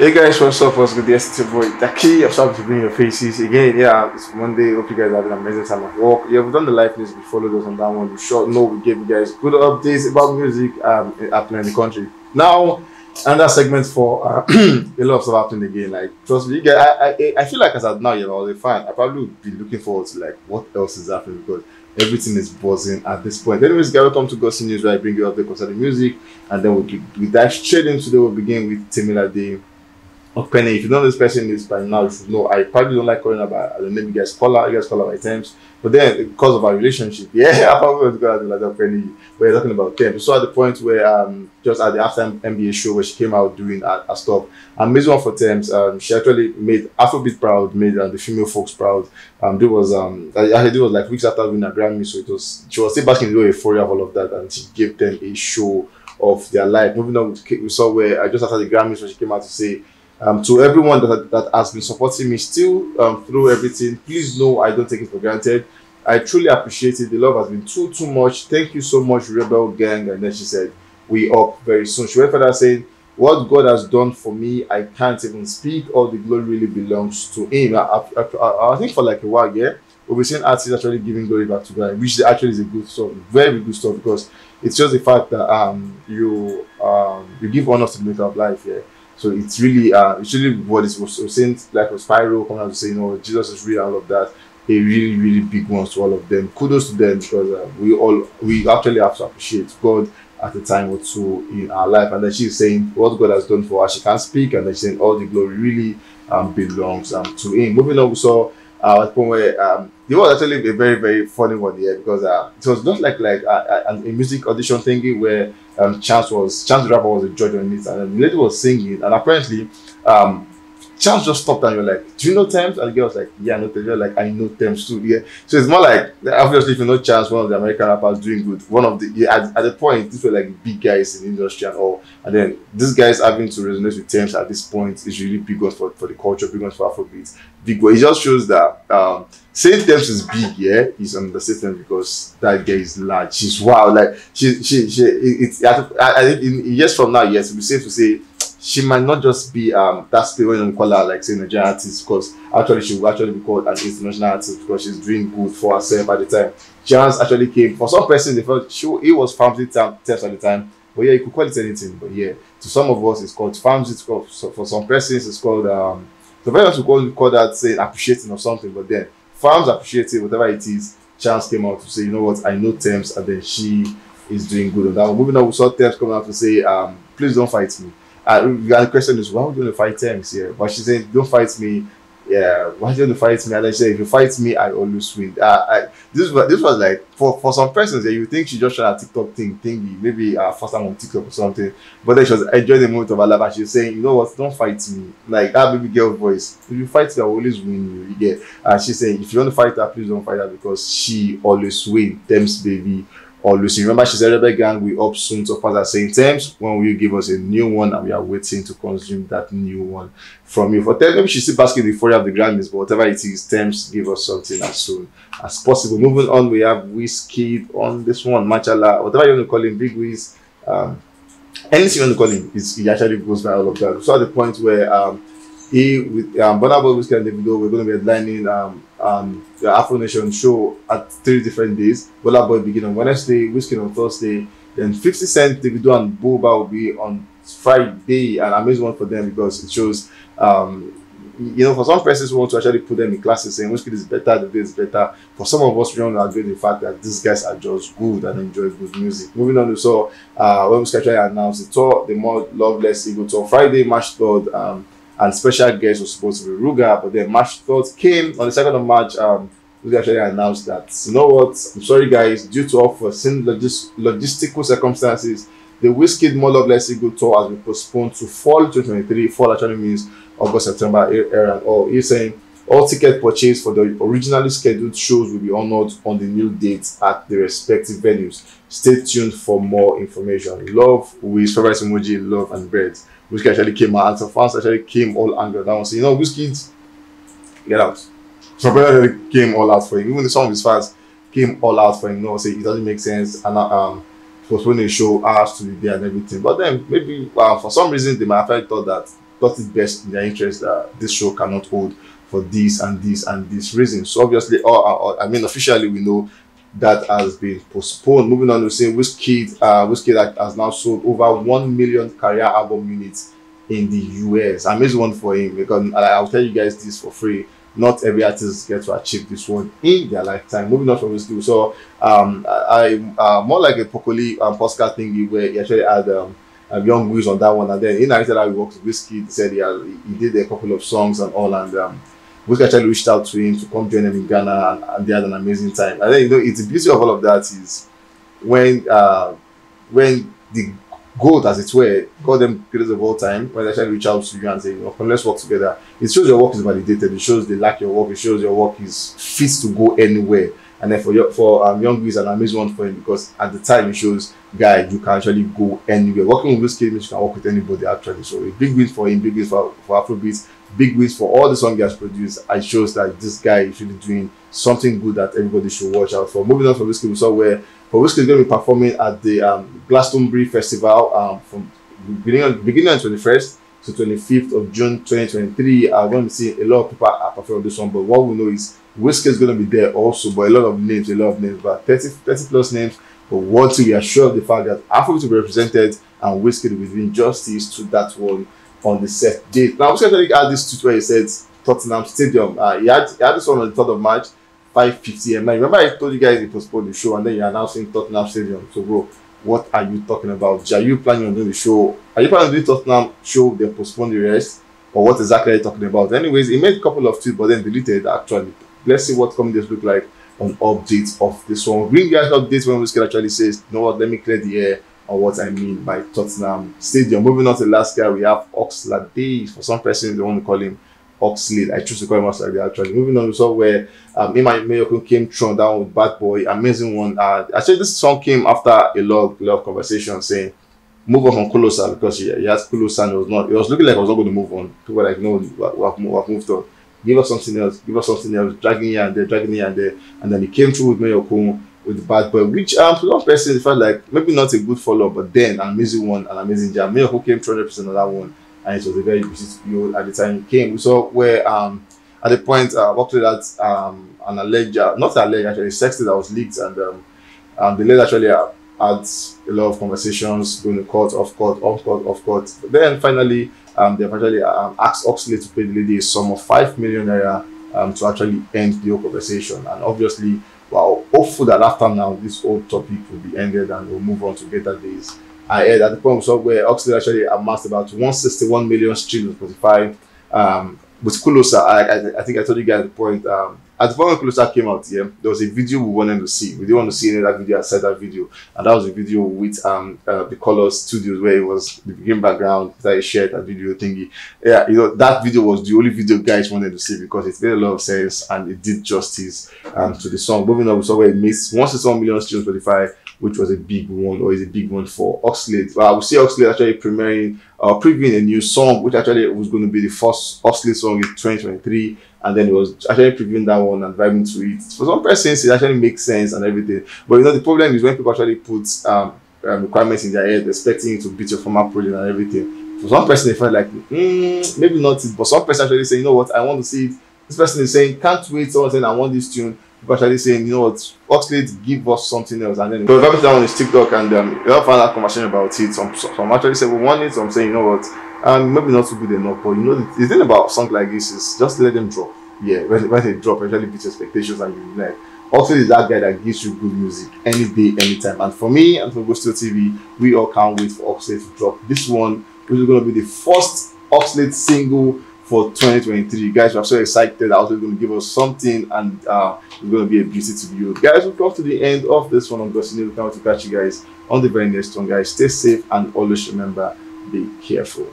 Hey guys, what's up? What's good? Yes, it's your boy Taki. I'm sorry to bring your faces again. Yeah, it's Monday. Hope you guys have an amazing time at work. Yeah, we've done the live news. We followed us on that one. We sure know we gave you guys good updates about music happening in the country. Now, another segment for a lot of stuff happening again. Like, trust me, you guys, I feel like as of now, you know, the fan, I probably would be looking forward to like what else is happening because everything is buzzing at this point. Anyways, guys, welcome to Gossip News, where I bring you up the concerning music, and then we dive straight into today. We'll begin with Temilade of Penny. If you know this person is by now, you should know. I probably don't like calling her by the name. You guys call her by Tems. But then because of our relationship, yeah, I probably want to call her like of Penny. But you're talking about Tems. So at the point where just at the halftime NBA show where she came out doing her stuff, amazing one for Tems. She actually made Afrobeat proud, made the female folks proud. There was it was like weeks after winning a Grammy, so she was still back in the euphoria of all of that, and she gave them a show of their life. Moving on, we saw where just after the Grammys, when she came out to say, to everyone that has been supporting me still through everything, please know I don't take it for granted. I truly appreciate it. The love has been too much. Thank you so much, Rebel Gang. And then she said, we up very soon. She went further saying, what God has done for me, I can't even speak. All the glory really belongs to him. I think for like a while, yeah, we've been seeing artists actually giving glory back to God, which actually is a good stuff, very good stuff, because it's just the fact that you give honor to the maker of life, yeah. So it's really what it was saying, like a Spyro coming out to say, you know, Jesus is real, all of that. A really big ones to all of them. Kudos to them, because we actually have to appreciate God at a time or two in our life. And then she's saying what God has done for her, she can't speak, and then she's saying all the glory really belongs to him. Moving on, we saw at the point where there was actually a very funny one here, because it was not like a music audition thingy where Chance the rapper was a judge on it, and the lady was singing, and apparently Chance just stopped and you're like, do you know Tems? And the girl was like, yeah, I know Tems. You're like, I know Tems too. Yeah. So it's more like, obviously, if you know Chance, one of the American rappers doing good, one of the at the point, these were like big guys in the industry and all, and then these guys having to resonate with Tems at this point is really big ones for the culture, big ones for Afrobeats, big one. It just shows that saying Tems is big, yeah, is an understatement, because that girl is large. She's wow. Like I think in years from now, yes, it'll be safe to say she might not just be that spirit when you call her like say Nigerian artist, because actually she will actually be called an international artist, because she's doing good for herself at the time. Chance actually came for some person, they felt he was family Tems at the time, but yeah, you could call it anything. But yeah, to some of us it's called farms. It's called, so for some persons it's called the very much we call that saying appreciating or something. But then farms appreciating whatever it is. Chance came out to say, you know what, I know Tems, and then she is doing good on that one. Moving on, we saw Tems coming out to say, please don't fight me. The question is, why would you want to fight Tems here? But she said, don't fight me. Yeah, why do you want to fight me? And then she said, if you fight me, I always win. This was like, for some persons, yeah, you think she just tried a TikTok thingy, maybe first time on TikTok or something. But then she was enjoying the moment of her life, and she was saying, you know what, don't fight me. Like that baby girl voice. If you fight me, I will always win you. You get? And she's saying, if you want to fight her, please don't fight her, because she always wins. Tems baby. Always. Remember, she said, Rebel Gang, we up soon to pass saying Tems, when will you give us a new one? And we are waiting to consume that new one from you. For Tems, maybe she's still basking the euphoria of the Grammys, but whatever it is, Tems, give us something as soon as possible. Moving on, we have Wizkid on this one, Mashallah, whatever you want to call him, Big Wiz, anything you want to call him, he actually goes by all of that. So at the point where he with Burna Boy, Wizkid and Davido, we're going to be headlining the Afro Nation show at 3 different days. Burna Boy begin on Wednesday, Wizkid on Thursday, then 50 Cent, Davido and Boba will be on Friday. An amazing one for them, because it shows you know, for some persons who want to actually put them in classes saying Wizkid is better, Davido is better. For some of us, we don't agree with the fact that these guys are just good and enjoy good music. Moving on, we saw when Wizkid actually announced the tour, the More Loveless Eagle tour, Friday, March 3rd, and special guest was supposed to be Ruga, but then March 3rd came on the 2nd of March. We actually announced that, you know what, I'm sorry guys, due to unforeseen logistical circumstances, the Wizkid More Loveless Eagle tour has been postponed to fall 2023. Fall actually means August, September era and all. He's saying all ticket purchased for the originally scheduled shows will be honored on the new dates at the respective venues. Stay tuned for more information. Love, Wiz, favorite emoji, love and bread. Wizkid actually came out, and some fans actually came all angry down, saying, you know, Wizkid, get out. Some people actually came all out for him. Even some of his fans came all out for him, you know, say it doesn't make sense, and postponing the show hours to be there and everything. But then maybe for some reason they might have thought that thought it best in their interest that this show cannot hold for this and this and this reason. So obviously, I mean, officially we know that has been postponed. Moving on to saying Wizkid has now sold over 1 million career album units in the US. Amazing one for him, because I'll tell you guys this for free. Not every artist gets to achieve this one in their lifetime. Moving on from Wizkid, so more like a Pokoli postcard thingy where he actually had Young Wiz on that one, and then he narrated how he worked with Wizkid. He said he did a couple of songs and all, and Wizkid actually reached out to him to come join him in Ghana, and they had an amazing time. And then, you know, it's the beauty of all of that is when the GOAT, as it were, call them creators of all time, when they actually reach out to you and say, you know, come, let's work together. It shows your work is validated. It shows they like your work. It shows your work is fit to go anywhere. And then for Young Wiz, an amazing one for him, because at the time it shows, guy, you can actually go anywhere. Working with Wizkid means you can work with anybody actually. So a big win for him, big win for Afrobeats, big wins for all the songs he has produced. It shows that this guy is really doing something good that everybody should watch out for. Moving on from Wizkid, we saw where Wizkid is going to be performing at the Glastonbury Festival from beginning on 21st to 25th of June 2023. I'm going to see a lot of people are performing this one, but what we know is Wizkid is going to be there also, but a lot of names, about 30 plus names. But one thing we are sure of the fact that Afrobeat will be represented, and Wizkid will be doing justice to that one on the set date. Now, I was going to add this tweet where he said Tottenham Stadium. He had this one on the 3rd of March, 5:50 am. Now, remember I told you guys he postponed the show, and then you're announcing Tottenham Stadium. So, bro, what are you talking about? Are you planning on doing the show? Are you planning on doing Tottenham show, then postpone the rest? Or what exactly are you talking about? Anyways, he made a couple of tweets, but then deleted actually. Let's see what coming days look like on updates of this one. Bring you guys updates when Wizkid actually says, you know what, let me clear the air on what I mean by Tottenham Stadium. Moving on to the last guy, we have Oxlade. For some person, they want to call him Oxlade. I choose to call him Oxlade actually. Moving on, we saw where Mayoko came thrown down with Bad Boy. Amazing one. Actually, this song came after a lot of conversation saying, move on from Colossal, because he has Colossal and it was looking like I was not going to move on. People were like, no, we've moved on. Give us something else, dragging here and there, and then he came through with Mayoko with Bad Boy, which for one person it felt like maybe not a good follow, but then an amazing one, an amazing jam. Mayoko came 200% on that one, and it was a very beautiful at the time he came. We saw where at the point Oxlade had an alleged, not alleged actually, sex that was leaked, and the lady actually had a lot of conversations going to court, off court. But then finally they've actually asked Oxlade to pay the lady a sum of 5 million naira to actually end the whole conversation. And obviously, well, hopeful that after now this whole topic will be ended and we'll move on to better days ahead. At the point we saw where Oxlade actually amassed about 161 million streams on Spotify. With Kulosa, I think I told you guys at the point. At the point when Kulosa came out, there was a video we wanted to see. We didn't want to see any of that video outside that video, and that was a video with the Colors Studios where it was the game background that he shared that video thingy. Yeah, you know, that video was the only video guys wanted to see because it made a lot of sense and it did justice to the song. Moving on, we saw where it made 161 million streams on Spotify, which was a big one, or is a big one for Oxlade. We see Oxlade actually previewing a new song, which actually was going to be the first Oxlade song in 2023, and then it was actually previewing that one and vibing to it. For some persons, it actually makes sense and everything, but you know the problem is when people actually put requirements in their head, expecting you to beat your former project and everything. For some person, they felt like maybe not it, but some person actually say, you know what, I want to see it. This person is saying, can't wait. Someone saying, I want this tune. Actually saying, you know what, Oxlade, give us something else. And then so if I on his TikTok and you have found that conversation about it. Some actually say we want it. Some saying, you know what, maybe not too good enough. But you know, the thing about songs like this is just let them drop. Yeah, when they drop, actually beat expectations, and you like. Oxlade is that guy that gives you good music any day, anytime. And for me and for Gusto TV, we all can't wait for Oxlade to drop this one, which is going to be the first Oxlade single for 2023. Guys, we're so excited that Oxlade is going to give us something, and it's going to be a beauty to view. Guys, we've come to the end of this one on Gusto TV. We can't wait to catch you guys on the very next one. Guys, stay safe and always remember, be careful.